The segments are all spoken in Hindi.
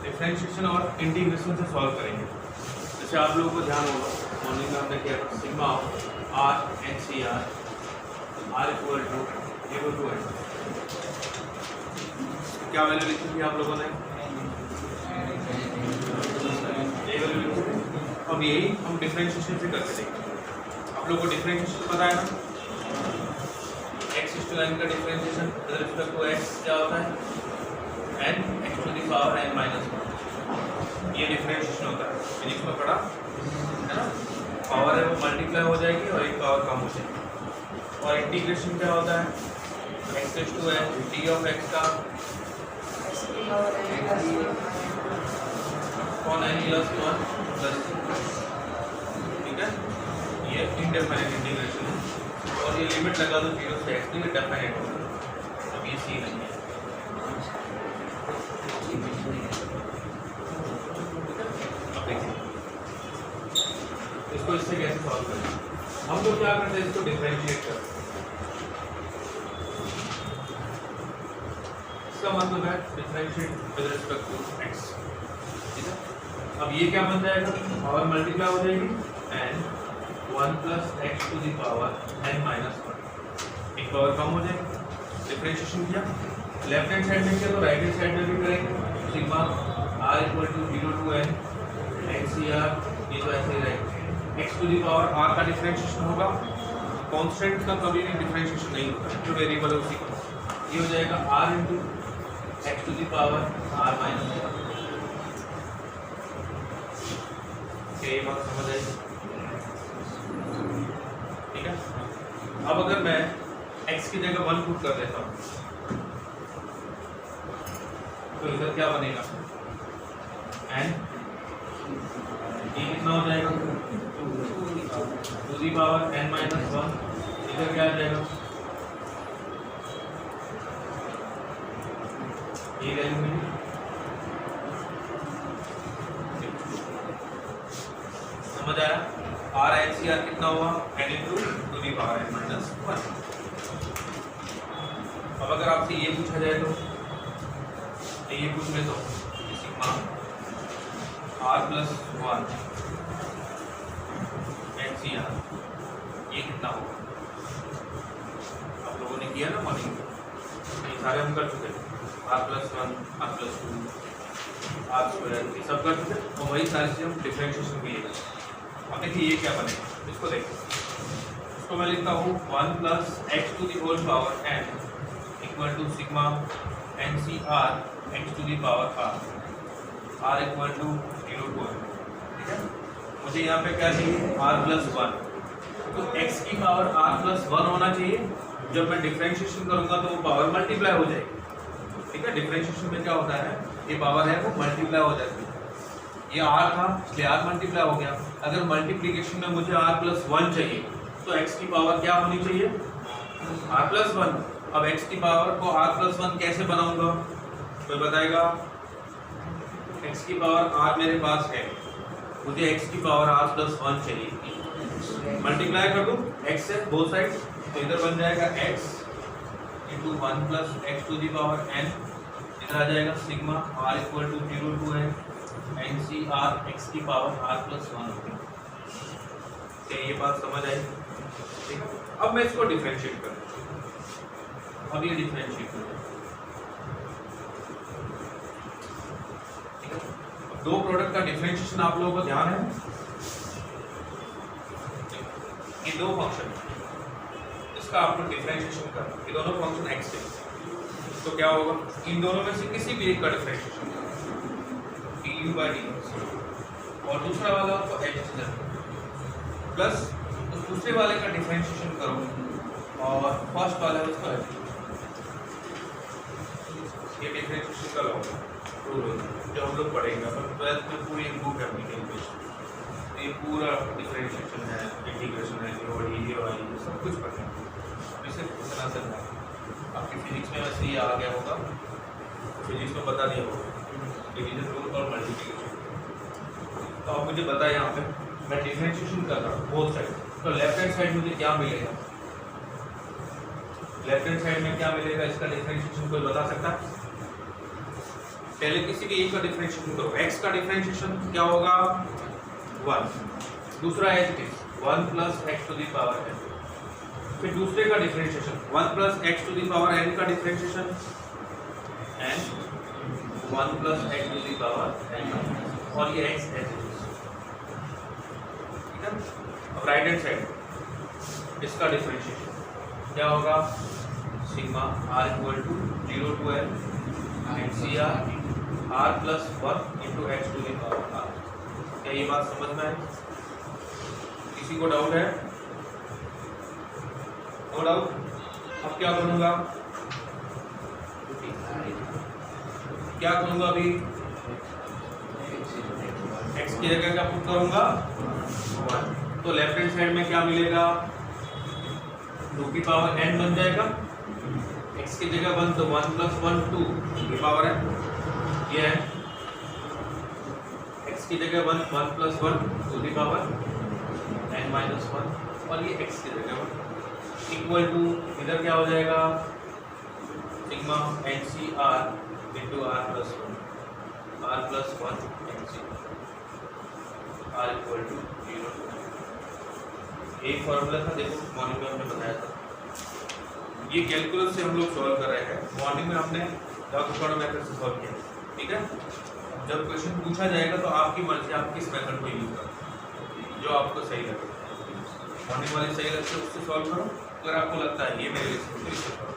डिफरेंशिएशन और इंटीग्रेशन से सॉल्व करेंगे। जैसे आप लोगों को ध्यान होगा मॉर्निंग में हमने किया sigma r n C r equal to 0 to n, क्या वैल्यू लिखी थी आप लोगों ने? ये वैल्यू लिखी थी। अब यही हम डिफरेंशिएशन से करके देखेंगे। आप लोगों को डिफरेंशिएशन पता है ना, x to n का differentiation with respect to x क्या होता है? n x to the power n minus 1, ये डिफरेंशिएशन होता है। फिजिक्स में पढ़ा है ना, पावर है वो मल्टीप्लाई हो जाएगी और एक पावर कम हो जाएगी। और इंटीग्रेशन क्या होता है? x to n t of x का कौन n plus 1 प्लस, ठीक है, ये इनडेफिनिट इंटीग्रेशन है। और ये लिमिट लगा दो 0 से x, तो ये डेफिनेट होगा। अब ये सी नहीं है, इसको इससे कैसे सॉल्व करें? हम तो क्या करते हैं, इसको डिफरेंशिएट करते हैं। इसका मतलब है differentiate with respect to x, ठीक है। अब ये क्या बन जाएगा? पावर मल्टीप्लाई हो जाएगी and 1 plus x to the power n minus 1, एक पावर कम हो जाएगी। डिफरेंशिएशन किया, लेफ्ट हैंड साइड में किया तो राइट हैंड साइड में भी करेंगे। Sigma r equal to 0 to n NCR, ये तो ऐसे ही रहेगा। x to the power r का डिफरेंशिएशन होगा, कांस्टेंट का कभी भी डिफरेंशिएशन नहीं होता, जो वेरिएबल है उसी का। ये हो जाएगा r into x to the power r minus 1। ये बात समझ आई, ठीक है। अब अगर मैं x की जगह 1 पुट कर देता हूँ तो इधर क्या बनेगा? n, ये कितना हो जाएगा? 2 दी पावर n माइनस 1। इधर क्या आ जाएगा? ये वैल्यू मिली। समझ आया? आर एन सी आर कितना हुआ? n into 2 the power n minus 1। अब अगर आपसे ये पूछा जाए तो ये पूछ ले तो sigma r plus 1 n C r, ये कितना होगा? आप लोगों ने किया ना मॉर्निंग में, ये सारे हम कर चुके हैं। r plus 1 r plus 2 r square, ये सब कर चुके, और वही सारी चीज़ हम डिफरेंशिएशन भी है। अब देखिए ये क्या बनेगा, इसको देखिए। इसको मैं लिखता हूँ 1 plus x to the whole power n equal to sigma n C r x to the power r equal to 0 to n, ठीक है। मुझे यहाँ पे क्या चाहिए? r प्लस 1, तो x की पावर r प्लस 1 होना चाहिए। जब मैं डिफरेंशिएशन करूँगा तो वो पावर मल्टीप्लाई हो जाएगी, ठीक है। डिफरेंशिएशन में क्या होता है, ये पावर है वो मल्टीप्लाई हो जाती है। ये r था इसलिए r मल्टीप्लाई हो गया। अगर मल्टीप्लिकेशन में मुझे r प्लस 1 चाहिए तो x की पावर क्या होनी चाहिए? r plus 1। अब x की पावर को r प्लस 1 कैसे बनाऊंगा? कोई बताएगा? x की पावर r मेरे पास है, मुझे x की पावर r प्लस 1 चाहिए, मल्टीप्लाई कर दूं x से बोथ साइड, तो इधर बन जाएगा x into 1 plus x to the power n, इधर आ जाएगा sigma r equal to 0 to n n C r x की पावर r प्लस 1 होगी। क्या ये बात समझ आई? ठीक है। अब मैं इसको डिफरेंशिएट करूँ, अब ये डिफरेंशिएट करूँ, ठीक है। दो प्रोडक्ट का डिफरेंशिएशन आप लोगों को ध्यान है, ये दो फंक्शन, इसका आपको डिफरेंशिएशन करना, ये दोनों फंक्शन x के, तो क्या होगा? इन दोनों में से किसी भी एक का डिफरेंशिएशन du by dx, और दूसरा वाला आपको h प्लस उस दूसरे वाले का डिफरेंशिएशन करो और फर्स्ट वाला उसका h, ये डिफरेंशिएशन का लॉ जो हम लोग पढ़ेंगे अपन 12th में। पूरी बुक है अपनी कैलकुलेशन, ये पूरा डिफरेंशिएशन है, इंटीग्रेशन है, ये सब कुछ पढ़ना है। इसे इतना से आपकी फिजिक्स में वैसे ही आ गया होगा, फिजिक्स में पता नहीं होगा डिवीजन रूल और मल्टीप्लिकेशन। तो आप मुझे बताएं, यहाँ पे मैं डिफरेंशिएशन कर रहा हूँ बोथ साइड, तो लेफ्ट हैंड साइड मुझे क्या मिलेगा? लेफ्ट हैंड साइड में क्या मिलेगा? इसका डिफरेंशिएशन कोई बता सकता है? पहले किसी भी एक का डिफरेंशिएशन करो, x का डिफरेंशिएशन क्या होगा 1, दूसरा as it is 1 plus x to the power n, फिर दूसरे का differentiation 1 plus x to the power n का differentiation n 1 plus x to the power n, और ये x एज इट इज, ठीक है। अब राइट हैंड साइड इसका डिफरेंशिएशन क्या होगा sigma r equal to 0 to l NCR r plus 1 into x to the power r। क्या ये बात समझ में है? किसी को डाउट है? No doubt. अब क्या करूंगा, क्या करूंगा अभी, x की जगह क्या पुट करूंगा 1, तो लेफ्ट हैंड साइड में क्या मिलेगा 2 की पावर n बन जाएगा, x की जगह 1 तो 1 प्लस 1 2 की पावर है, ये है x की जगह 1 1 प्लस 1 टू की पावर n माइनस 1, और ये x की जगह 1 इक्वल टू इधर क्या हो जाएगा sigma NCR into r plus 1 NC r equal to 0 to एक फॉर्मूला था, देखो मॉर्निंग में हमने बताया था, ये कैलकुलस से हम लोग सॉल्व कर रहे हैं। मॉर्निंग में हमने डाउट मेथड से सॉल्व किया, ठीक है। जब क्वेश्चन पूछा जाएगा तो आपकी मर्जी, आप किस मेथड को यूज करो जो आपको सही लगे। मॉर्निंग वाले सही लगते है उससे सॉल्व करो, अगर आपको लगता है ये मेरे लिए सिंपल इससे करो,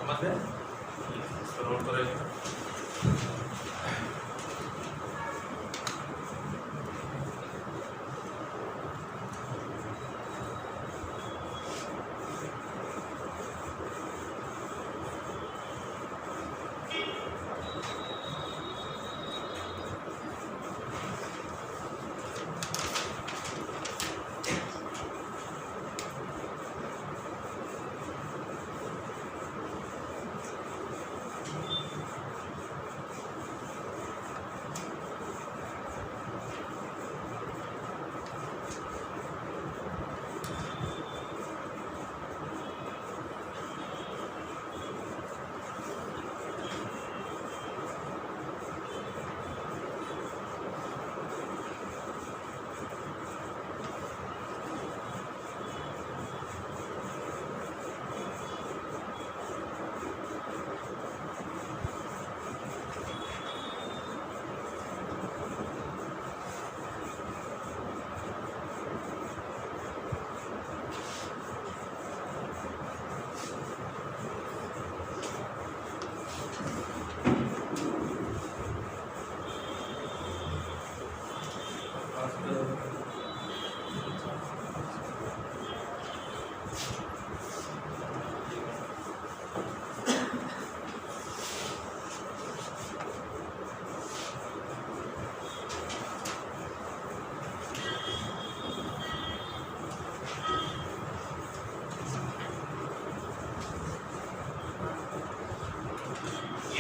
समझ गए? इसको नोट करें।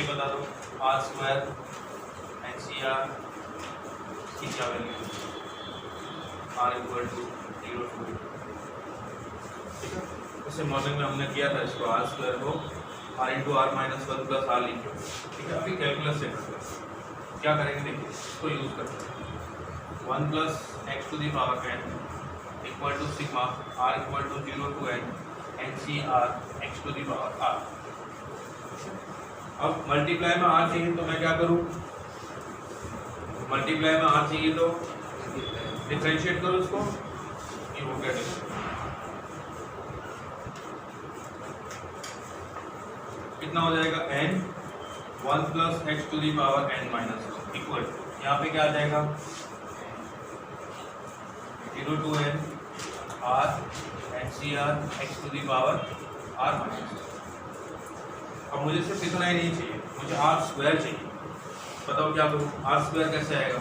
बता दो आर स्क्वायर NCR की क्या value r equal to 0 to, ठीक है। उसे मॉर्निंग में हमने किया था, इसको आर स्क्वायर को r into r minus 1 plus r लिखे, ठीक है। अभी कैलकुलस से करते हैं, क्या करेंगे देखिए, इसको यूज करते हैं 1 plus x to the power n equal to sigma r equal to 0 to n NCR x to the power r। अब मल्टीप्लाई में आर चाहिए तो मैं क्या करूं, मल्टीप्लाई में आर चाहिए तो डिफरेंशिएट करो इसको, ये हो गया कितना हो जाएगा n 1 plus x to the power n minus equal, यहाँ पे क्या आ जाएगा 0 to n r NCR x to the power r minus. अब मुझे सिर्फ इतना ही नहीं चाहिए, मुझे आर स्क्वायर चाहिए। बताओ क्या करूँ, आर स्क्वायर कैसे आएगा,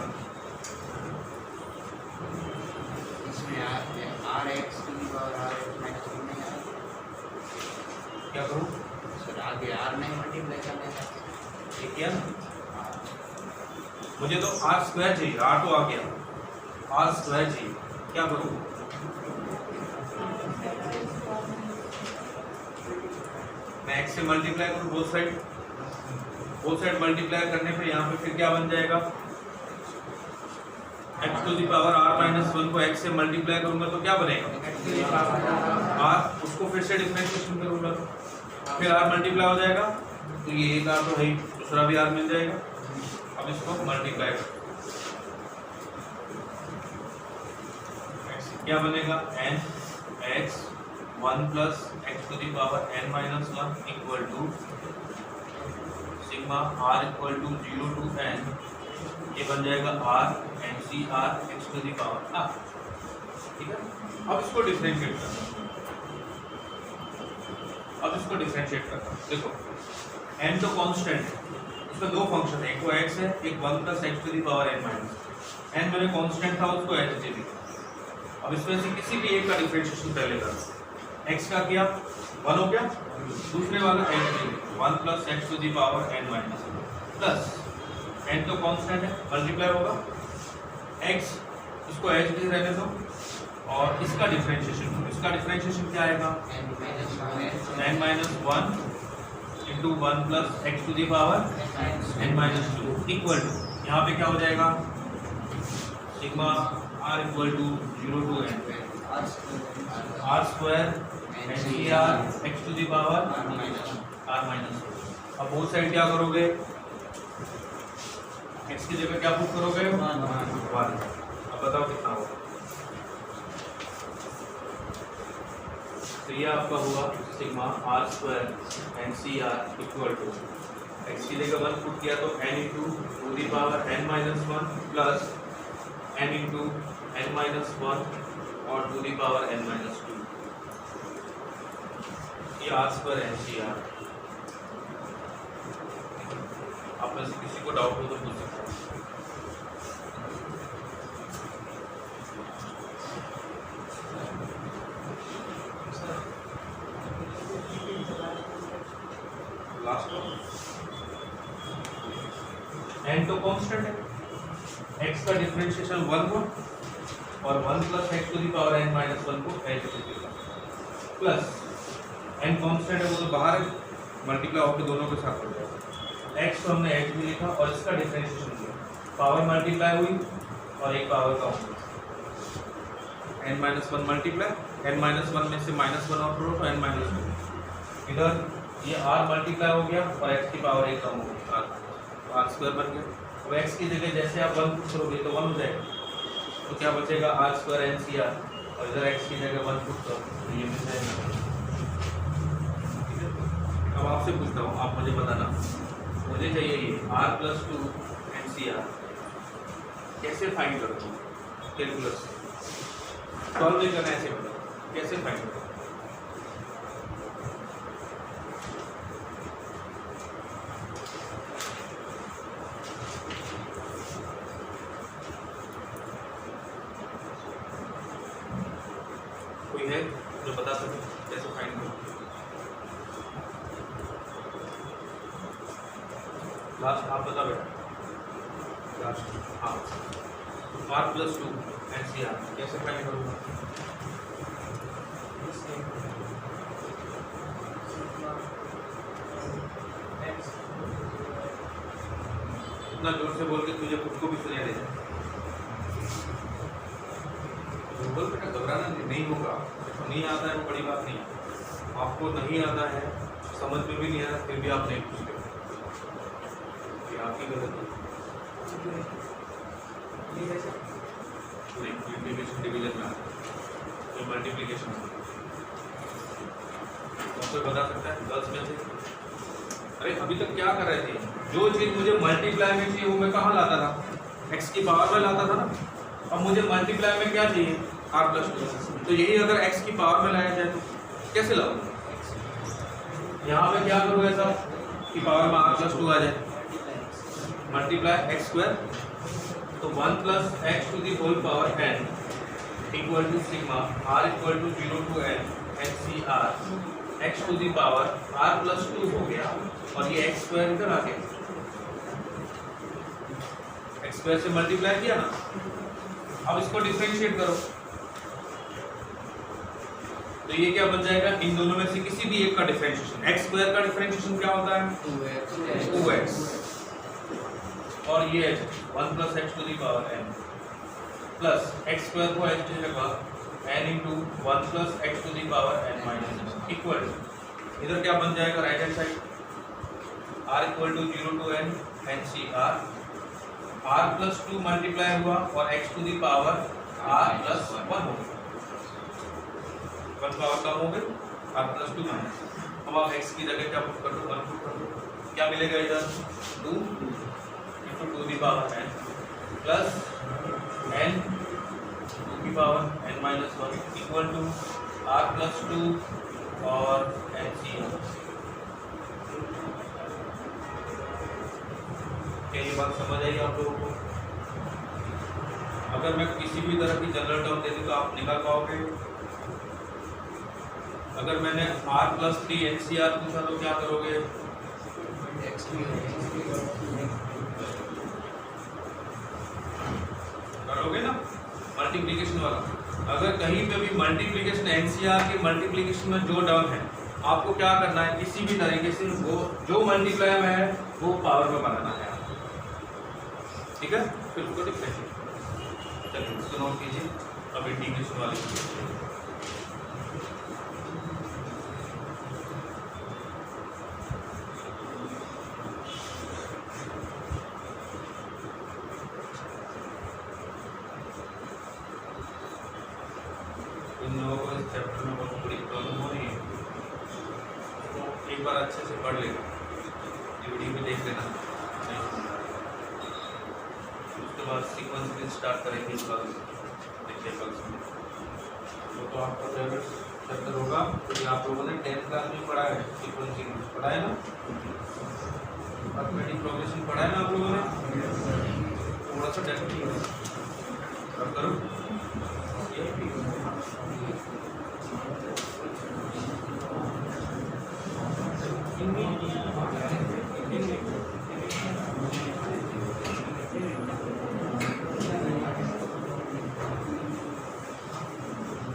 इसमें r x to the power r x minus 1 नहीं आएगा, क्या करूँ सर आगे आर नहीं मल्टीप्लाई करने का, ये किया ना, मुझे तो आर स्क्वायर चाहिए, आर तो आ गया, आर स्क्वायर चाहिए, क्या करूँ, मैं एक्स से मल्टीप्लाई करूँ both side, both side multiply करने पे यहाँ पे फिर क्या बन जाएगा, x to the power r minus 1 को x से मल्टीप्लाई करूंगा तो क्या बनेगा r, उसको फिर से डिफरेंशिएशन करूंगा फिर r मल्टीप्लाई हो जाएगा, तो ये एक r तो है ही, दूसरा भी r मिल जाएगा। अब इसको मल्टीप्लाई करो, क्या बनेगा n x 1 plus x to the power n minus 1 equal to sigma r equal to 0 to n, ये बन जाएगा r n C r x to the power r, ठीक है। अब इसको डिफरेंशिएट करना, देखो n तो कांस्टेंट है, उसका दो फंक्शन है, एक तो x है, एक 1 plus x to the power n minus n, मैंने कांस्टेंट था उसको एज इट इज लिखा। अब इसमें से किसी भी एक का डिफरेंशिएशन पहले करना, x का किया 1 हो गया, दूसरे वाला as it is 1 plus x to the power n minus plus n तो कांस्टेंट है, मल्टीप्लाई होगा x, इसको एज इट इज रहने दो, और इसका डिफरेंशिएशन क्या आएगा n minus 1 into 1 plus x to the power n minus 2 equal to, यहाँ पे क्या हो जाएगा sigma r equal to 0 to n r square n C r x to the power r minus 2। अब बोथ साइड क्या करोगे, x की जगह क्या पुट करोगे 1, अब बताओ कितना होगा, तो ये आपका हुआ sigma r square n C r equal to, x की जगह 1 पुट किया तो n into to the power n minus 1 plus n into n minus 1 और to the power n minus 2, ये r square n C r. आप में से किसी को डाउट हो तो पूछ सकते हैं। लास्ट n तो कांस्टेंट है, x का डिफरेंशिएशन 1 को और 1 plus x to the power n minus 1 को as it is plus n constant है वो तो बाहर है, मल्टीप्लाई होकर दोनों के साथ हो जाएगा। x को हमने h भी लिखा और इसका डिफरेंशिएशन किया, पावर मल्टीप्लाई हुई और एक पावर का होगा n minus 1 multiply n minus 1 में से माइनस 1 आउट करो तो n माइनस 2, इधर ये r मल्टीप्लाई हो गया और x की पावर एक कम हो गई, r स्क्वायर बन गया। अब x की जगह जैसे आप 1 पुट करोगे तो 1 हो जाएगा, तो क्या बचेगा r square n C r, और इधर x की जगह 1 पुट करो तो ये मिल जाएगा। अब आपसे पूछता हूँ, आप मुझे बताना, मुझे चाहिए ये r plus 2 n C r, कैसे फाइंड करते हो, कैलकुलस सॉल्व नहीं करना, ऐसे बताओ कैसे फाइंड करो। कोई है जो बता सके कैसे फाइंड करो? लास्ट आप बता बेटा, लास्ट हाँ, r plus 2 n C r कैसे फाइंड करूँगा? इतना जोर से बोल के तुझे खुद को भी सुनाई दे जाए, बोल बेटा घबराना नहीं होगा, नहीं आता है वो बड़ी बात नहीं है, आपको नहीं आता है समझ में भी नहीं आया फिर भी आप नहीं पूछते, ये आपकी गलती नहीं, मल्टीप्लिकेशन डिवीजन में आता है, मल्टीप्लिकेशन कोई बता सकता है 10 में से? अरे अभी तक क्या कर रहे थे, जो चीज़ मुझे मल्टीप्लाई में चाहिए वो मैं कहाँ लाता था, x की पावर में लाता था ना, अब मुझे मल्टीप्लाई में क्या चाहिए r प्लस 2, तो यही अगर x की पावर में लाया जाए तो कैसे लाऊंगा, यहाँ पे क्या करूँगा ऐसा कि पावर में r प्लस 2 आ जाए, मल्टीप्लाई x स्क्वायर, तो 1 plus x to the whole power n equal to sigma r equal to 0 to n n C r x to the power r plus 2 हो गया, और ये x स्क्वायर इधर आ गया, x स्क्वायर से मल्टीप्लाई किया ना। अब इसको डिफरेंशिएट करो, तो ये क्या बन जाएगा, इन दोनों में से किसी भी एक का डिफरेंशिएशन, x स्क्वायर का डिफरेंशिएशन क्या होता है 2x, और ये 1 plus x to the power n plus x square को h जगह n into 1 plus x to the power n minus equal, इधर क्या बन जाएगा right hand side r equal to 0 to n NCR, r plus 2 multiply हुआ और x to the power r plus 1 हो गया, 1 पावर कम हो गई, r प्लस 2 माइनस, अब आप x की जगह क्या पुट कर दो 1 पुट कर दो, क्या मिलेगा इधर 2 into 2 the power n plus n 2 की power n minus 1 equal to r plus 2 और NCR। क्या ये बात समझ आई आप लोगों को? अगर मैं किसी भी तरह की जनरल टर्म दे दूं तो आप निकाल पाओगे? अगर मैंने r प्लस 3 NCR पूछा तो क्या करोगे? करोगे ना मल्टीप्लिकेशन वाला। अगर कहीं पे भी मल्टीप्लिकेशन NCR के मल्टीप्लिकेशन में जो टर्म है आपको क्या करना है, किसी भी तरीके से वो जो मल्टीप्लाई में है वो पावर में बनाना है, ठीक है? फिर उसको डिफरेंशिएट, चलिए इसको नोट कीजिए। अब इंटीग्रेशन वाले इन लोगों को इस चैप्टर में बहुत बड़ी प्रॉब्लम हो रही है, तो एक बार अच्छे से पढ़ लेना, वीडियो भी देख लेना, उसके बाद सीक्वेंस भी स्टार्ट करेंगे इस बार देखिए कल से। तो आपका फेवरेट चैप्टर होगा, क्योंकि आप लोगों ने 10th क्लास में पढ़ा है, सीक्वेंसिंग पढ़ा है ना, अर्थमेटिक प्रोग्रेशन पढ़ा है ना आप लोगों ने, थोड़ा सा डेप्थ अब करो।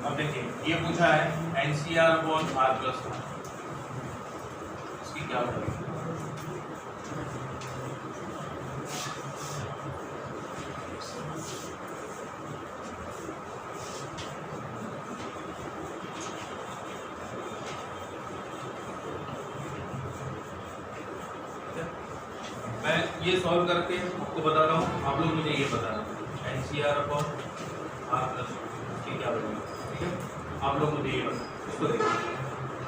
अब देखिए ये पूछा है NCR अपॉन R प्लस 1, इसकी क्या होगी? मैं ये सॉल्व करके आपको बता रहा हूँ, आप लोग मुझे ये बताना NCR अपॉन R प्लस 1 की क्या होगी, ठीक है? आप लोग मुझे ये बताओ, इसको देखिए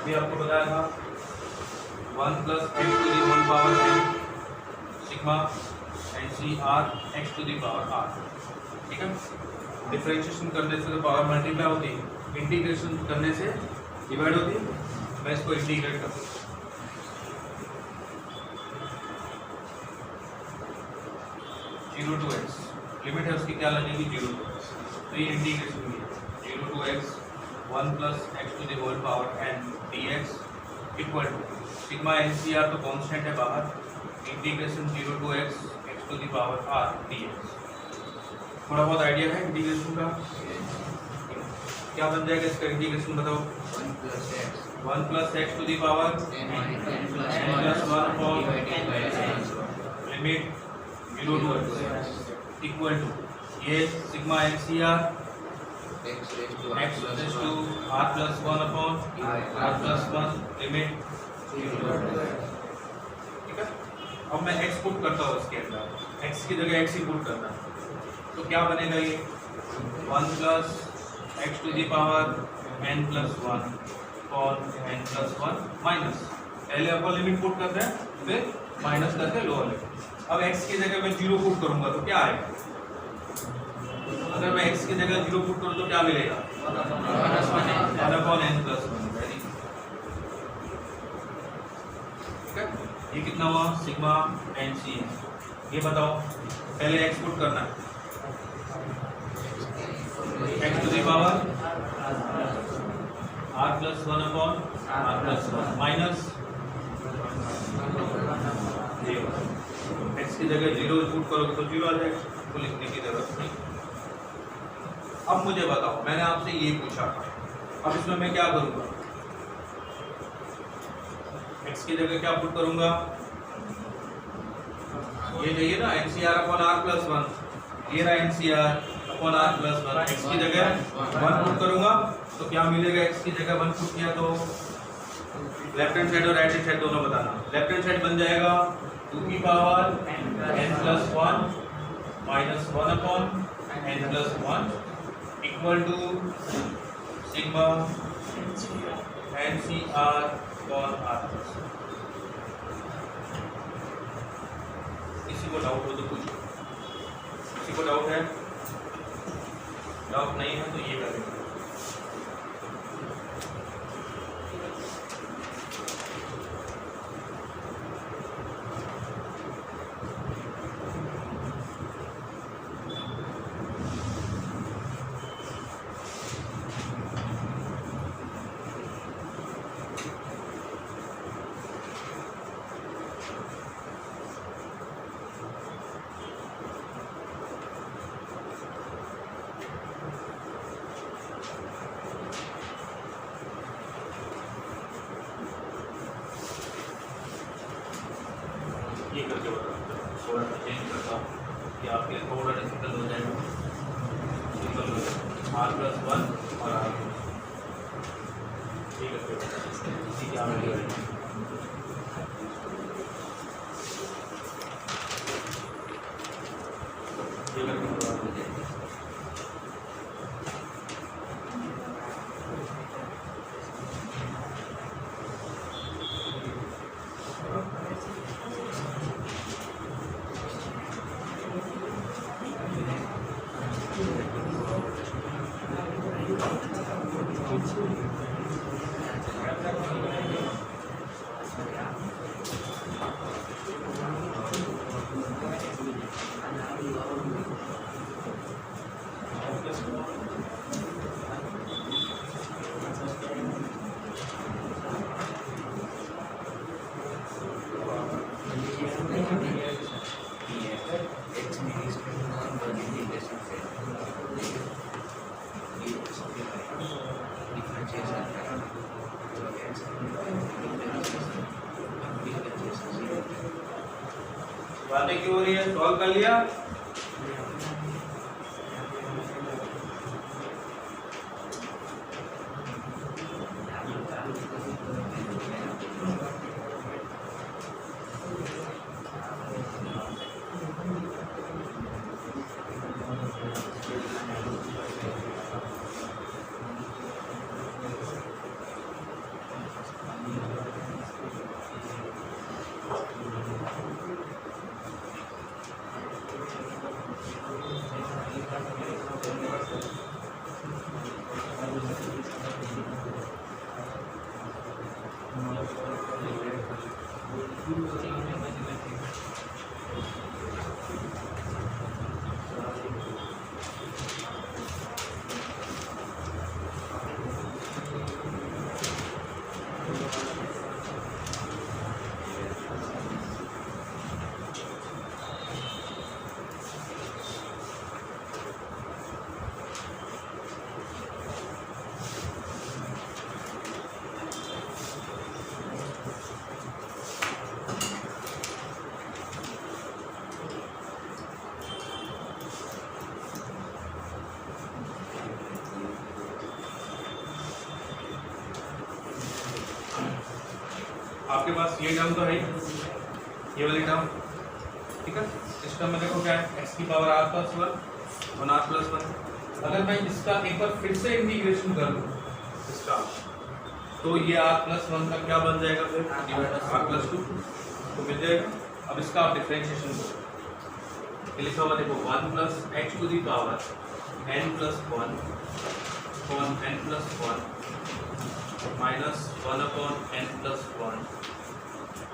ये आपको बताया था 1 plus x to the whole power n sigma NCR x to the power r, ठीक है? डिफरेंशिएशन करने से तो पावर मल्टीप्लाई होती है, इंटीग्रेशन करने से डिवाइड होती है। मैं इसको इंटीग्रेट करता हूँ, जीरो टू एक्स लिमिट है उसकी क्या लगेगी 0 टू x, तो ये इंटीग्रेशन भी है 0 to x 1 plus x to the whole power n dx equal to sigma NCR तो कांस्टेंट है बाहर, integration 0 to x x to the power r dx। थोड़ा बहुत आइडिया है इंटीग्रेशन का? क्या बन जाएगा इसका इंटीग्रेशन बताओ? 1 plus x to the power n plus 1 upon limit 0 to x equal to ये sigma NCR x raise to r plus 1 upon r plus 1 limit, ठीक है? अब मैं x पुट करता हूँ इसके अंदर, x की जगह x ही पुट करना है, तो क्या बनेगा ये 1 plus x to the power n plus 1 upon n plus 1 minus, पहले अपर लिमिट पुट करते हैं फिर माइनस करके लोअर लिमिट। अब x की जगह मैं 0 पुट करूंगा तो क्या आएगा? अगर मैं x की जगह 0 पुट करूं तो क्या मिलेगा 1 अपॉन n प्लस 1, ठीक है? ये कितना हुआ सिग्मा NC, ये बताओ पहले x पुट करना है, x to the power r plus 1 upon r plus 1 minus x की जगह 0 पुट करोगे तो 0 आ जाएगा, तो लिखने की जरूरत नहीं। अब मुझे बताओ, मैंने आपसे ये पूछा था अब इसमें मैं क्या करूँगा, x की जगह क्या पुट करूँगा, ये चाहिए ना NCR अपॉन R प्लस 1, ये रहा NCR upon R plus 1, x की जगह 1 पुट करूँगा तो क्या मिलेगा, x की जगह 1 पुट किया तो लेफ्ट हैंड साइड और राइट हैंड साइड दोनों बताना। लेफ्ट हैंड साइड बन जाएगा 2 की power n plus 1 minus 1 upon n plus 1 equal to sigma NCR upon R plus 1। किसी को डाउट हो तो पूछो, किसी को डाउट है? डाउट नहीं है तो ये करेंगे। ये करके बताओ, थोड़ा सा चेंज करता हूँ कि आपके लिए थोड़ा डिफिकल्ट हो जाएगा। सिंपल हो जाएगा R प्लस 1 और R ये करके बताओ, इसी की आगे बढ़ेंगे। ये करके बताओ बातें क्यों हो रही है, सॉल्व कर लिया? आपके पास ये टर्म तो है, ये वाली टर्म, ठीक है। इस टर्म में देखो क्या है, x की पावर r प्लस 1 और r प्लस 1। अगर मैं इसका एक बार फिर से इंटीग्रेशन कर लूँ इसका, तो ये r प्लस 1 का क्या बन जाएगा, फिर डिवाइड r प्लस 2 तो मिल जाएगा। अब इसका आप डिफरेंशिएशन करो, लिखा हुआ देखो 1 plus h to the power n plus 1 upon n plus 1 minus 1 upon n plus 1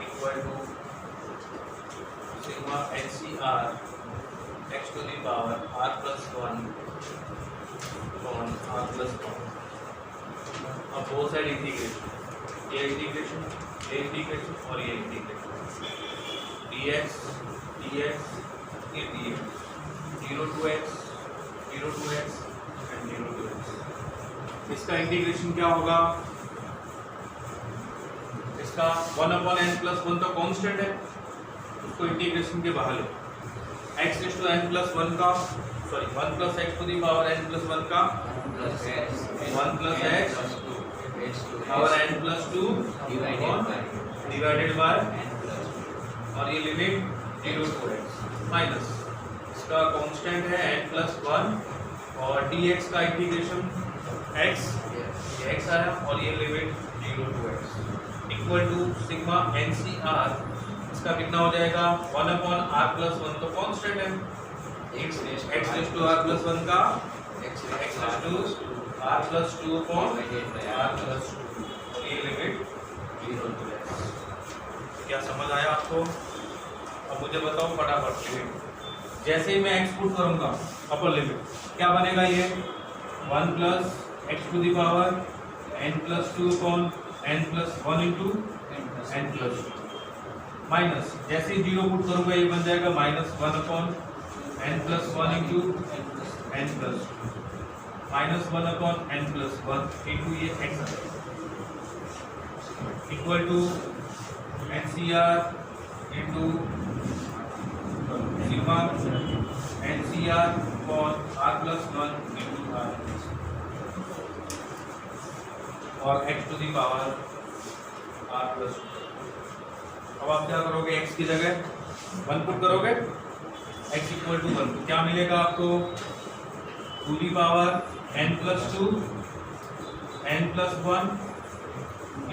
equal to sigma NCR x to the power r plus 1 upon r plus 1। अब बोथ साइड इंटीग्रेशन, ये इंटीग्रेशन, ये इंटीग्रेशन और ये इंटीग्रेशन, dx dx ये dx 0 to x 0 to x and 0 to x। इसका इंटीग्रेशन क्या होगा, इसका 1/n+1 तो कांस्टेंट है, उसको इंटीग्रेशन के बाहर लो, x रेज़ टू n+1 का sorry 1 + x to the power n+1 का 1 + x power n+2 divided by और ये लिमिट 0 to x माइनस इसका कांस्टेंट है n+1 और dx का इंटीग्रेशन x ये x आया और ये limit 0 to x equal to sigma NCR, इसका कितना हो जाएगा 1/r+1 तो कांस्टेंट है, x रेज़ टू r+1 का x raise to r+2 upon r+2 और ये लिमिट 0 to x। क्या समझ आया आपको? अब मुझे बताओ फटाफट लिमिट, जैसे ही मैं x पुट करूंगा अपर लिमिट क्या बनेगा, ये 1 + x to the power n+2 upon n+1 into n+2 minus जैसे ही 0 पुट करूंगा ये बन जाएगा -1 upon n+1 into n+2 -1 upon n+1 into ये x equal to NCR into sigma NCR upon r+1 into r और x to the power r+2। अब आप क्या करोगे, x की जगह 1 पुट करोगे, x इक्वल टू 1 तो क्या मिलेगा आपको, to the power n+2 n+1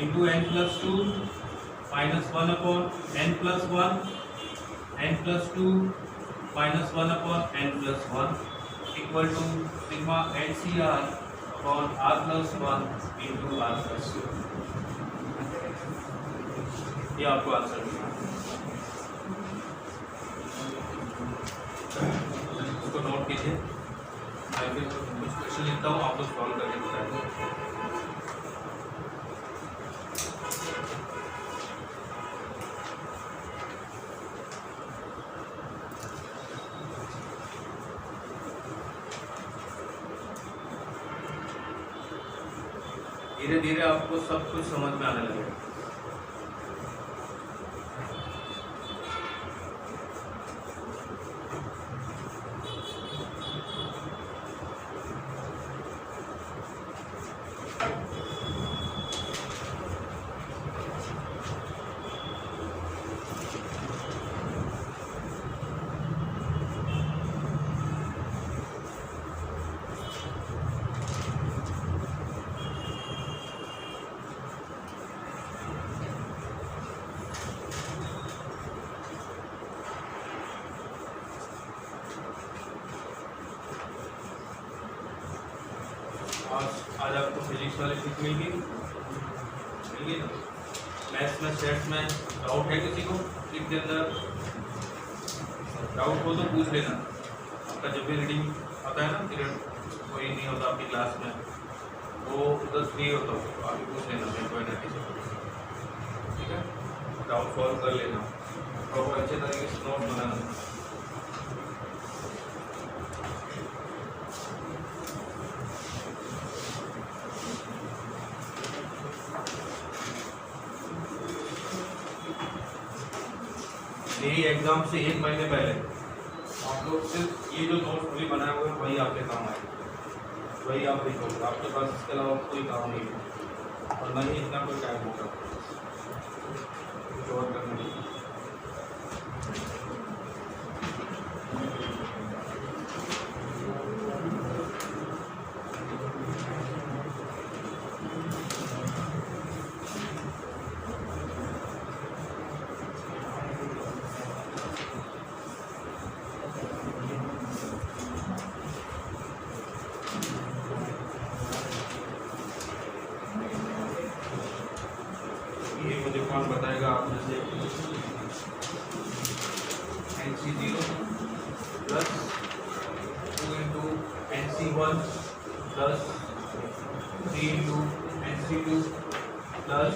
into n+2 -1 upon n+1 n+2 -1 upon n+1 equal to sigma NCR upon r+1 into r+2। ये आपको आंसर मिलेगा, उसको नोट कीजिए, मैं फिर कुछ क्वेश्चन लिखता हूँ, आप लोग सॉल्व करके बताएंगे। धीरे धीरे आपको सब कुछ समझ में आने लगेगा। आज आपको फिजिक्स वाली सीख मिल गई ना। मैथ्स में सेट्स में डाउट है किसी को सीख के अंदर? डाउट हो तो पूछ लेना। आपका जब भी रीडिंग आता है ना पीरियड, कोई नहीं होता आपकी क्लास में, वो उधर फ्री होता हो तो आप पूछ लेना मेरे को एनर्जी से, ठीक है? डाउट सॉल्व कर लेना, प्रॉपर अच्छे तरीके से नोट बनाना। यही एग्जाम से 1 महीने पहले आप लोग सिर्फ ये जो नोट्स पूरी बनाए हुए हैं वही आपके काम आएगा, वही आप लिखोगे। आपके पास इसके अलावा कोई काम नहीं है और ना ही इतना कोई टाइम होगा कुछ और करने के लिए। ये मुझे कौन बताएगा आप में से? NC0 plus 2 into NC1 plus 3 into NC2 plus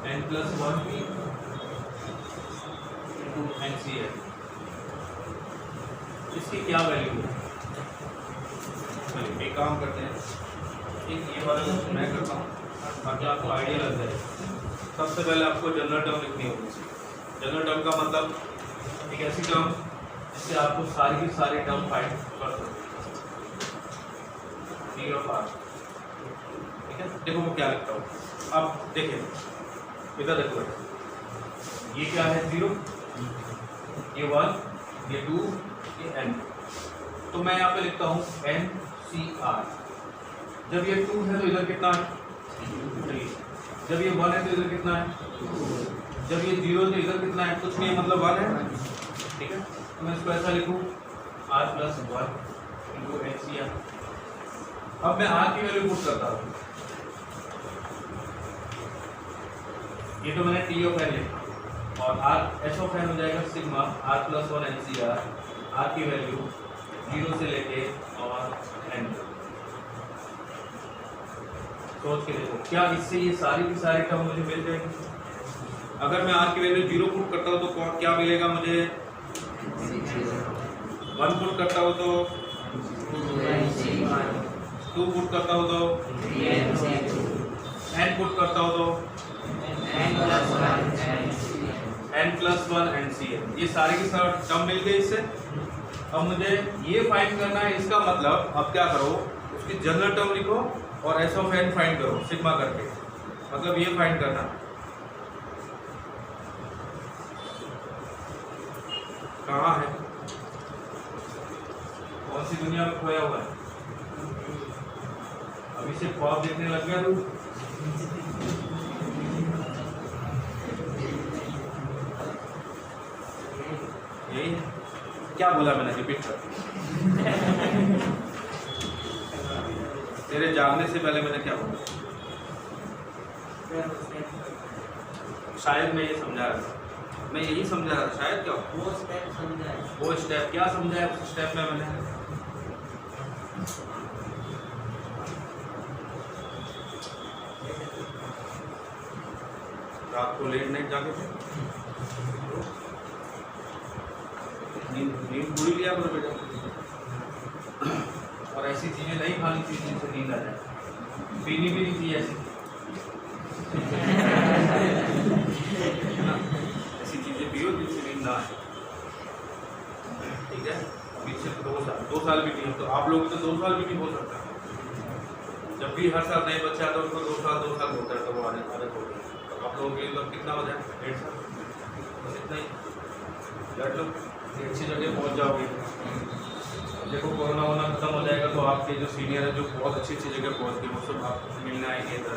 n+1 into NCl इसकी क्या वैल्यू है? चलिए एक काम करते हैं, एक ये वाला क्वेश्चन मैं करता हूँ ताकि आपको आइडिया लग जाए। सबसे पहले आपको जनरल टर्म लिखनी होगी। जनरल टर्म का मतलब एक ऐसी टर्म जिससे आपको सारी की सारी टर्म फाइंड कर सकते हैं। ठीक है, देखो मैं क्या लिखता हूँ। अब देखें इधर देखो, ये क्या है 0, ये 1, ये 2, ये n। तो मैं यहाँ पे लिखता हूँ NCR। जब ये 2 है तो इधर कितना है 3, जब ये 1 है तो इधर कितना है 2, जब ये 0 तो इधर कितना है कुछ नहीं है, मतलब 1 है। ठीक है, तो मैं इसको ऐसा लिखूँ R+1 × NCR। अब मैं R की वैल्यू पुट करता हूँ। ये तो मैंने T ऑफ n लिखा और R H ऑफ n हो जाएगा सिग्मा R+1 NCR। R की वैल्यू 0 से लेके और n। सोच के देखो क्या इससे ये सारी की सारी टर्म मुझे मिल जाएगी। अगर मैं R की वैल्यू 0 पुट करता हूँ तो क्या मिलेगा मुझे, 1 पुट करता हूँ तो 2 पुट करता हूँ तो n पुट करता हूँ तो n+1 NCR। ये सारे की सारी टर्म मिल गई इससे। अब मुझे ये फाइंड करना है, इसका मतलब अब क्या करो, उसकी जनरल टर्म लिखो और S ऑफ n फाइंड करो सिग्मा करके, मतलब ये फाइंड करना। कहाँ है, कौन सी दुनिया में खोया हुआ है? अभी से ख्वाब देखने लग गया तू। यही क्या बोला मैंने, रिपीट कर। तेरे जागने से पहले मैंने क्या बोला? शायद मैं ये समझा रहा था, मैं यही समझा रहा था शायद। क्या वो स्टेप समझाया, वो स्टेप क्या समझाया उस स्टेप में मैंने? रात को लेट नाइट जागे थे, नींद पूरी लिया करो बेटा, और ऐसी चीजें नहीं खानी चाहिए जिनसे नींद आ जाए, पीनी भी नहीं चाहिए ऐसी ना, ऐसी चीजें पियो जिनसे नींद ना आए। ठीक है, पीछे 2 साल भी नहीं हो तो आप लोग तो 2 साल भी नहीं हो सकता। जब भी हर साल नए बच्चे आते हैं उनको 2 साल होता है तो वो आदत हो गई। तो आप लोगों के लिए कितना हो जाए, 1.5 साल, बस इतना ही। लड़ लो, अच्छी जगह पहुंच जाओगे। देखो कोरोना वोना खत्म हो जाएगा तो आपके जो सीनियर है जो बहुत अच्छी जगह पहुंच गए वो सब आप मिलने आएंगे इधर,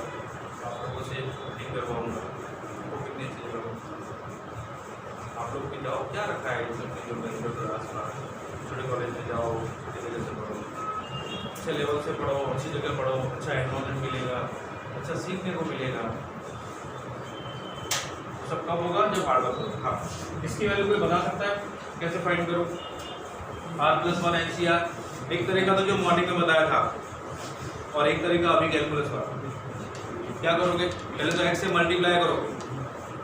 आप लोगों से मीटिंग करवाऊँगा। वो कितनी अच्छी जगह आप लोग भी जाओ, क्या रखा है जो बेंगलोर के आसपास, छोटे कॉलेज में जाओ, अच्छी जगह से पढ़ो, अच्छे लेवल से पढ़ो, अच्छी जगह पढ़ो, अच्छा एनवायरनमेंट मिलेगा, अच्छा सीखने को मिलेगा। सब कब होगा, जब हार्ड वर्क होगा। हाँ, इसकी वैल्यू कोई बता सकता है कैसे फाइंड करो? R+1 NCR एक तरीका तो जो मॉर्निंग में बताया था और एक तरीका अभी कैलकुलस का। क्या करोगे, पहले तो x से मल्टीप्लाई करोगे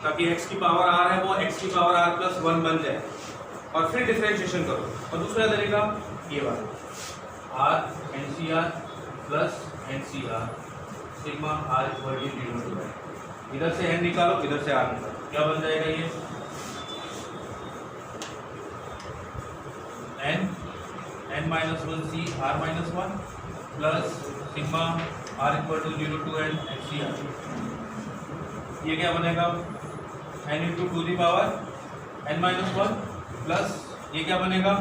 ताकि x की पावर r है वो x की पावर r+1 बन जाए और फिर डिफरेंशिएशन करो। और दूसरा तरीका ये वाला R NCR plus NCR sigma R = 0। इधर से n निकालो, इधर से r निकालो, क्या बन जाएगा ये n-1c r-1 plus sigma r = 0 to n NCR। ये क्या बनेगा, n × 2 the power n-1 plus ये क्या बनेगा,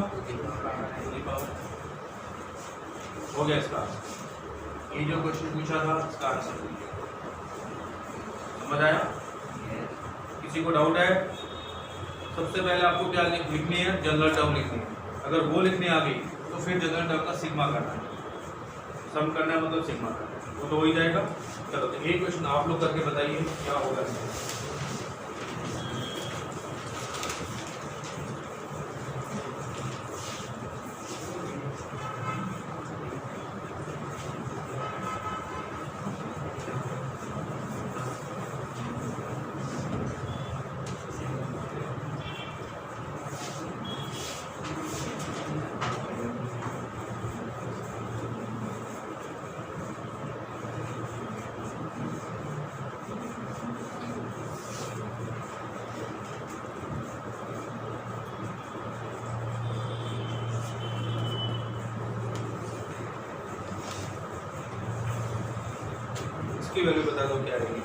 हो गया इसका। ये जो क्वेश्चन पूछा था इसका आंसर समझ आया? किसी को डाउट है? सबसे पहले आपको क्या लिखनी है, जनरल टर्म लिखनी है। अगर वो लिखने आ गई तो फिर जनरल टर्म का सिग्मा करना है, सम करना है मतलब सिग्मा करना है, वो तो हो ही जाएगा। चलो तो एक क्वेश्चन आप लोग करके बताइए क्या होगा। इसकी वैल्यू बता दो क्या आएगी।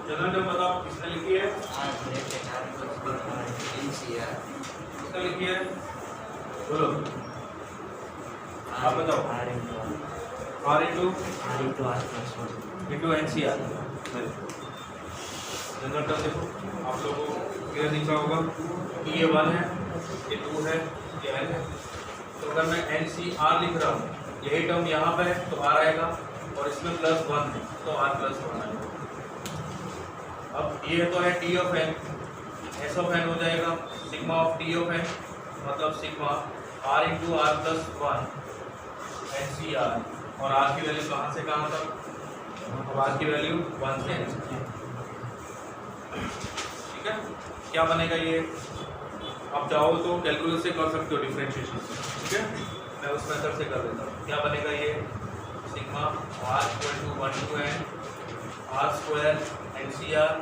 जनरल टर्म बताओ किसने लिखी है? किसने लिखी है? बोलो आप बताओ। R into NCR। General term देखो आप लोगों को क्लियर दिख रहा होगा कि ये 1 है, ये 2 है, ये n है। तो अगर मैं NCR लिख रहा हूँ, यही टर्म यहाँ पे है तो R आएगा, और इसमें +1 है तो R+1 आएगा। अब ये तो है T of n, S of n हो जाएगा sigma of T of n, मतलब sigma R into R+1 NCR। और R की वैल्यू कहाँ से कहाँ तक? अब R की वैल्यू 1 से n। ठीक है, क्या बनेगा ये? आप चाहो तो कैलकुलस से कर सकते हो, डिफरेंशिएशन से। ठीक है, मैं उस मेथड से कर देता हूँ। क्या बनेगा ये? Sigma R equal to 1 to n R square NCR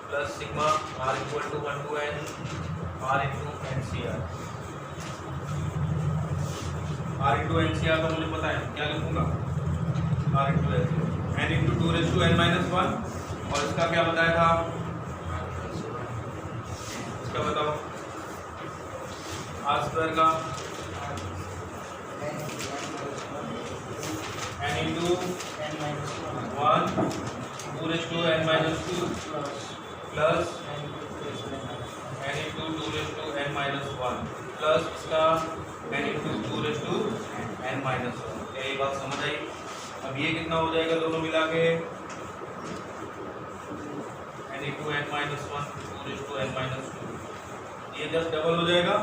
plus sigma R equal to 1 to n R into NCR। R into NCR का मुझे पता है, क्या लिखूंगा? R into n into 2n-1। और इसका क्या बताया था? इसका बताओ। R स्क्वायर का n into 1 2n-2 plus n into 2n-1 plus इसका n इंटू 2n-1। यही बात समझ आई? अब ये कितना हो जाएगा दोनों मिला के? n into n-1 2n-2। ये जस्ट डबल हो जाएगा।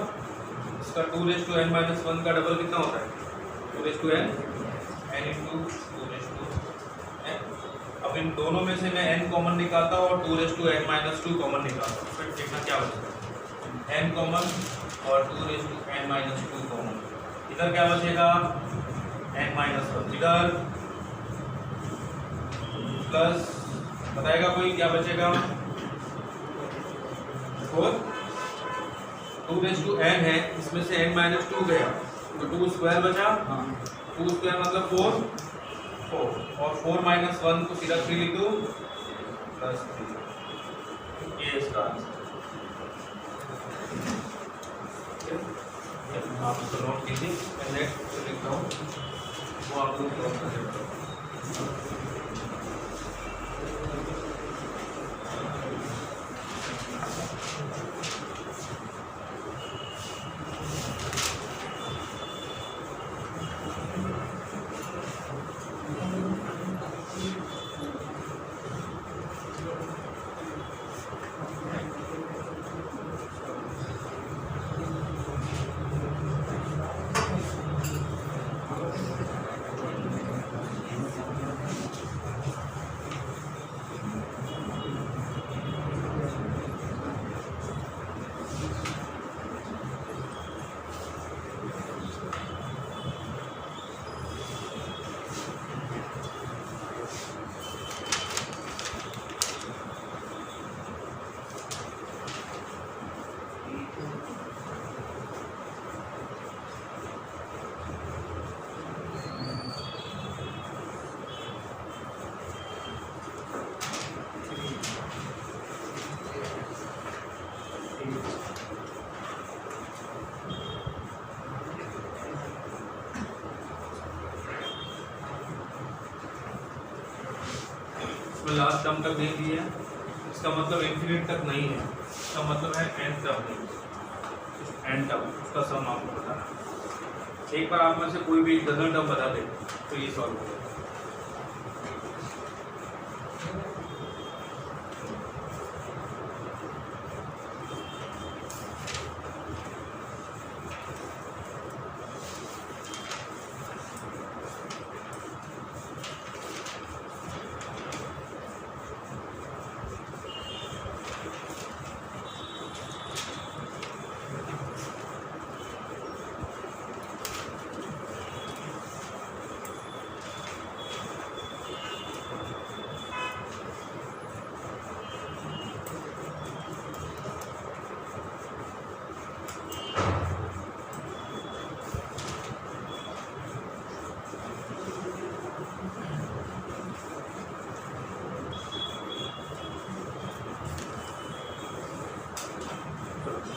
इसका 2n-1 का डबल कितना होता है? 2n into 2n। अब इन दोनों में से मैं n कॉमन निकालता हूँ और 2n-2 कॉमन निकालता हूँ, फिर देखना क्या बचेगा। n कॉमन और 2n-2 कॉमन। इधर क्या बचेगा? n-1। इधर प्लस, बताएगा कोई क्या बचेगा? 4 2n है, इसमें से n-2 गया तो 2 स्क्वायर बचा। 2 स्क्वायर मतलब 4 और 4-1 को सीधा 3 लिख दो +3। ये इसका आंसर। आप इसको नोट कीजिए, मैं नेक्स्ट लिखता हूँ वो आप लोग नोट कर सकते हो। इसमें लास्ट टर्म तक दे दिया है, इसका मतलब इन्फिनिट तक नहीं है, इसका मतलब है एंड टर्म नहीं, एंड टर्म उसका सम आपको बताना है। एक बार आप में से कोई भी डजन टर्म बता दे तो ये सॉल्व हो जाएगा।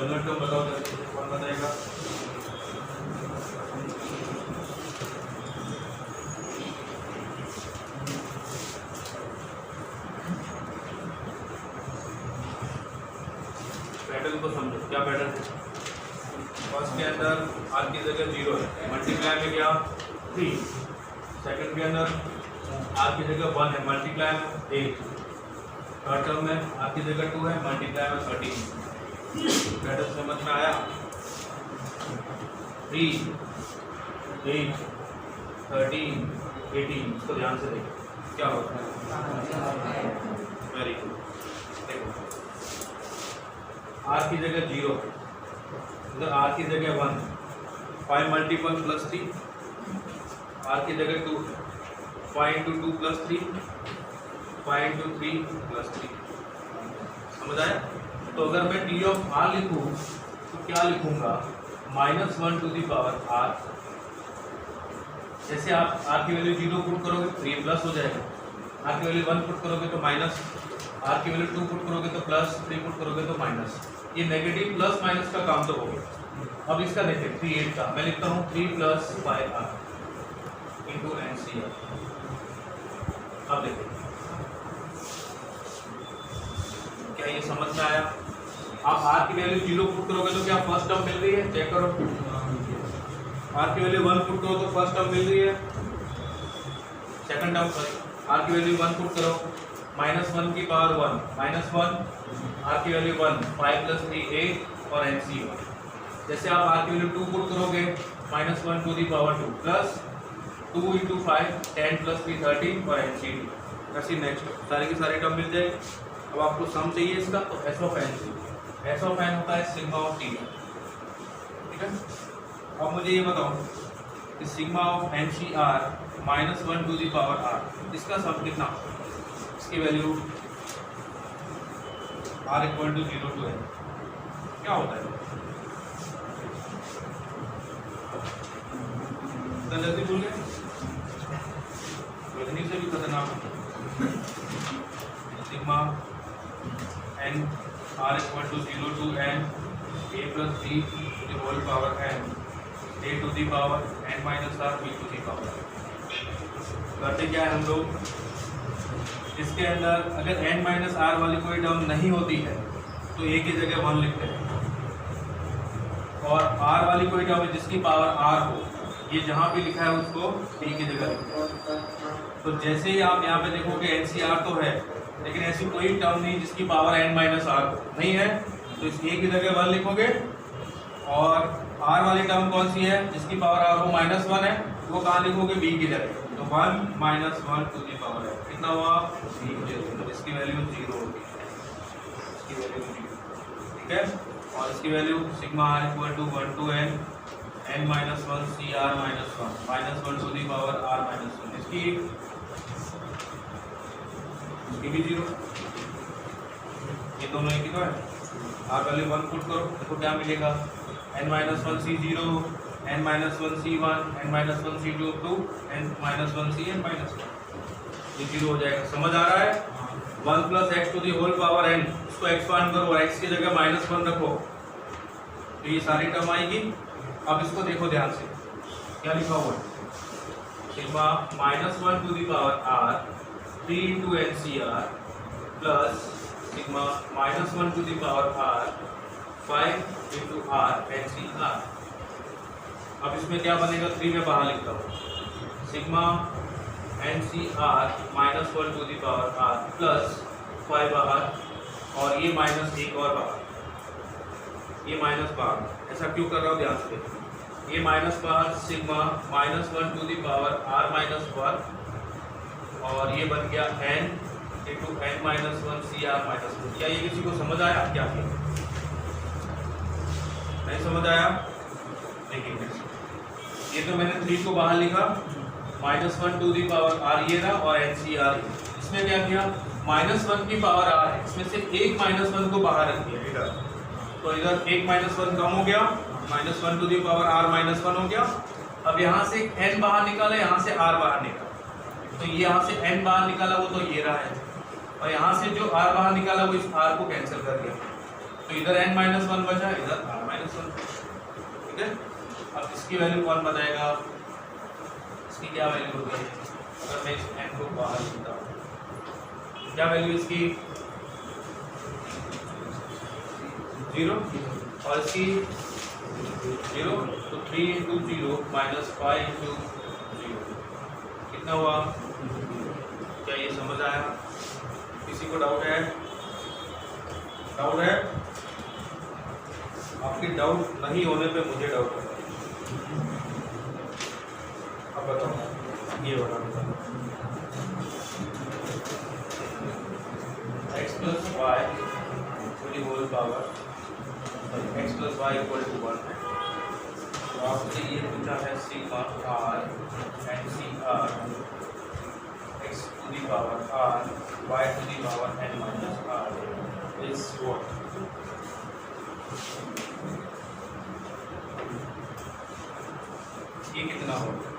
जनरल टर्म बताओ जल्दी से, कौन बताएगा? पैटर्न को समझो, क्या पैटर्न है? फर्स्ट के अंदर आर की जगह 0 है, मल्टीप्लाई में क्या 3। सेकंड के अंदर आर की जगह 1 है, मल्टीप्लाई में 8। थर्ड टर्म में आर की जगह 2 है, मल्टीप्लाई में 13। पैटर्न समझ में आया? 3, 8, 13, 18। इसको ध्यान से देखो क्या होता है। Very good. देखो आर की जगह 0, इधर आर की जगह 1, 5 मल्टीपल प्लस 3, आर की जगह 2, 5 इंटू 2 प्लस 3, 5 इंटू 3 प्लस 3। समझ आया? तो अगर मैं टी ऑफ आर लिखूँ तो क्या लिखूंगा? -1 टू दी पावर आर। जैसे आप आर की वैल्यू 0 पुट करोगे तो 3 प्लस हो जाएगा, आर की वैल्यू 1 पुट करोगे तो माइनस, आर की वैल्यू 2 पुट करोगे तो प्लस, 3 पुट करोगे तो माइनस। ये नेगेटिव प्लस माइनस का काम तो हो गया। अब इसका देखें 3 8 का मैं लिखता हूँ 3 + 5r इंटू NCR। अब देखें क्या ये समझ में आया? आप आर की वैल्यू 0 पुट करोगे तो क्या फर्स्ट टर्म मिल रही है? चेक करो। आर की वैल्यू 1 पुट करो तो फर्स्ट टर्म मिल रही है, सेकंड टर्म सॉरी। आर की वैल्यू 1 पुट करो, -1 की पावर 1, -1, आर की वैल्यू 1, 5 + 3 8 और NCR। जैसे आप आर की वैल्यू 2 पुट करोगे, -1 to the power 2 plus 2 into 5 10 + 3 13 और NCR। ऐसी नेक्स्ट सारी की सारी टर्म मिल जाएगी। अब आपको सम चाहिए इसका तो S ऑफ n होता है सिग्मा ऑफ टी, ठीक है। अब मुझे ये बताओ कि sigma of NCR -1 to the power r, इसका सम कितना? इसकी वैल्यू r = 0 to n क्या होता है? इतना जल्दी भूल गए? गणित से भी खतरनाक होता है। Sigma n r = 0 to n a + b to the whole power n a to the power n - r b to the power। करते क्या है हम लोग, इसके अंदर अगर n - r वाली कोई टर्म नहीं होती है तो a की जगह 1 लिखते हैं, और r वाली कोई टर्म है जिसकी पावर r हो, ये जहाँ पे लिखा है उसको b की जगह लिखते हैं। तो जैसे ही आप यहाँ पे देखोगे NCR तो है, लेकिन ऐसी कोई टर्म नहीं जिसकी पावर n - r नहीं है, तो इस a की जगह 1 लिखोगे। और r वाली टर्म कौन सी है जिसकी पावर r हो -1 है, वो कहाँ लिखोगे? b की जगह। तो 1 - 1 टू दी पावर है कितना हुआ? 0। तो इसकी वैल्यू 0 होगी, इसकी वैल्यू 0, ठीक है। और इसकी value sigma r = 1 to n n - 1 CR - 1 -1 to the power r - 1, इसकी भी 0। ये दोनों एक ही तो है। आर वैल्यू 1 पुट करो, देखो क्या मिलेगा? n - 1 C0, n - 1 C1, n - 1 C2 2, n - 1 Cn - 1, ये 0 हो जाएगा। समझ आ रहा है? 1 + x to the whole power n, इसको एक्सपांड करो, x की जगह -1 रखो, तो ये सारी टर्म आएगी। अब इसको देखो ध्यान से, क्या लिखा हुआ है? Sigma -1 to the power r 3 into NCR plus sigma -1 to the power R 5 into R NCR। अब इसमें क्या बनेगा, 3 में बाहर लिखता हूँ, sigma NCR -1 to the power R plus 5 बाहर, और ये माइनस एक और बाहर, ये माइनस बाहर। ऐसा क्यों कर रहा हूँ, ध्यान से देखिए, ये माइनस बाहर sigma -1 to the power R -1, और ये बन गया n into n-1 CR -1। क्या ये किसी को समझ आया क्या? नहीं समझ आया? देखिए ये तो मैंने 3 को बाहर लिखा, -1 to the power R ये रहा, और NCR। इसमें क्या किया, -1 की पावर R है, इसमें से एक -1 को बाहर रख दिया इधर, तो इधर एक -1 कम हो गया, -1 to the power R -1 हो गया। अब यहाँ से n बाहर निकाला, यहाँ से R बाहर निकाला, तो ये यहाँ से n बाहर निकाला वो तो ये रहा है, और यहाँ से जो R बाहर निकाला वो इस R को कैंसिल कर दिया, तो इधर n-1 बचा, इधर R-1। ठीक है, अब इसकी वैल्यू कौन बताएगा, इसकी क्या वैल्यू होगी, अगर मैं इस n को बाहर लिखता हूँ, क्या वैल्यू इसकी 0, और इसकी 0, तो 3 into 0 minus 5 into 0 कितना हुआ? क्या ये समझ आया? किसी को डाउट है? डाउट है? आपकी डाउट नहीं होने पे मुझे डाउट है। अब बताओ, ये वाला x plus y to the whole power, x plus y equal to 1 है, तो आपसे ये पूछा है sigma r NCR x to the power r y to the power n minus r is what? ये कितना होगा?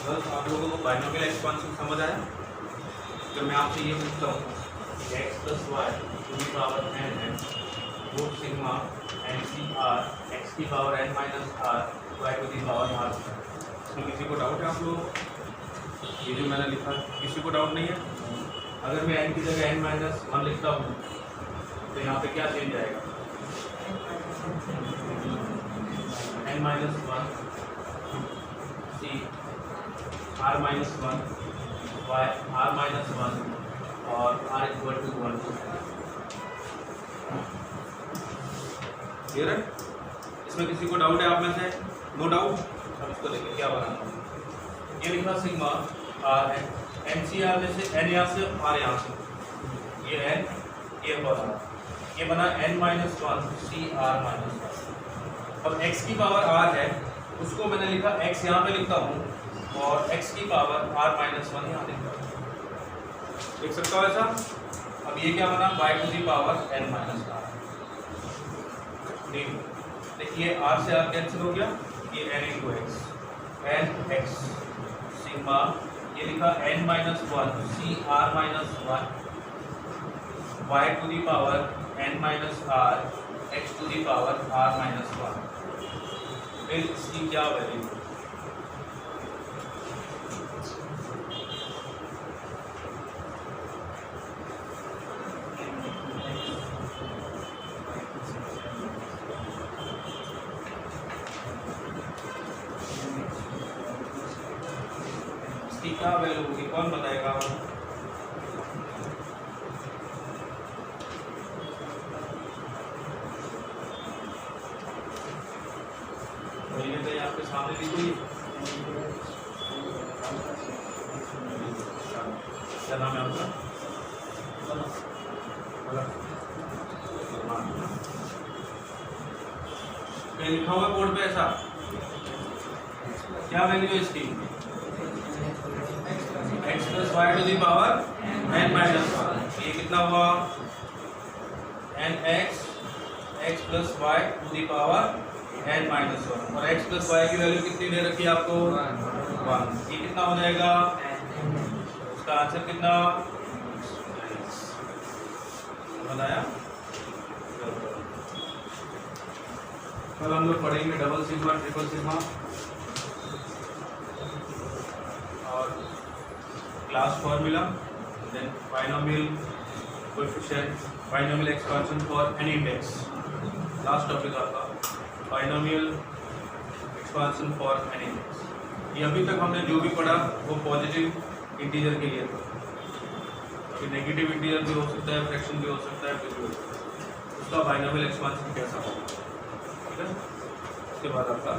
बस आप लोगों को बाइनोमियल एक्सपेंशन समझ आया? जब मैं आपसे ये पूछता हूँ x plus y to the power n है, वो सिग्मा NCR x की power n minus r y to the power r। इसमें किसी को डाउट है आप लोगों को? ये जो मैंने लिखा किसी को डाउट नहीं है? अगर मैं n की जगह n-1 लिखता हूँ तो यहाँ पे क्या चेंज आएगा? n-1 c r-1 y r-1 और r equal to 1। क्लियर है? इसमें किसी को डाउट है आप में से? No doubt. अब इसको देखिए क्या बनाना है। ये लिखा सिग्मा r है, NCR में से n यहाँ से r यहाँ से, ये n ये और r। ये बना n minus one C R minus one. अब x की पावर r है, उसको मैंने लिखा x यहाँ पे लिखता हूँ और x की पावर r माइनस वन यहाँ लिखता हूँ, लिख सकता हूँ ऐसा। अब ये क्या बना y to the power n minus r। देखिए r से r कैंसिल हो गया, ये n into x, n x sigma, ये लिखा n minus one C R minus one y to the power n minus r x to the power r minus one. फिर इसकी क्या वैल्यू, इसकी क्या वैल्यू होगी, कौन बताएगा? तो आपके सामने लिखो, क्या नाम है आपका? लिखा हुआ बोर्ड पे ऐसा, क्या वैल्यू है इसकी? x plus y to the power n minus one. ये कितना हुआ? n x plus y to the power n minus one, और x प्लस वाई की वैल्यू कितनी दे रखी है आपको? 1। ये कितना हो जाएगा? उसका आंसर कितना बताया? कल हम लोग पढ़ेंगे डबल सिग्मा, ट्रिपल सिग्मा और class formula, then binomial coefficient, binomial expansion for any index. Last topic आपका binomial expansion for any index. ये अभी तक हमने जो भी पढ़ा वो पॉजिटिव इंटीजर के लिए था, अभी नेगेटिव इंटीजर भी हो सकता है, फ्रैक्शन भी हो सकता है, कुछ भी हो सकता है। उसका बाइनोमियल एक्सपेंशन कैसा होगा, ठीक है? उसके बाद आपका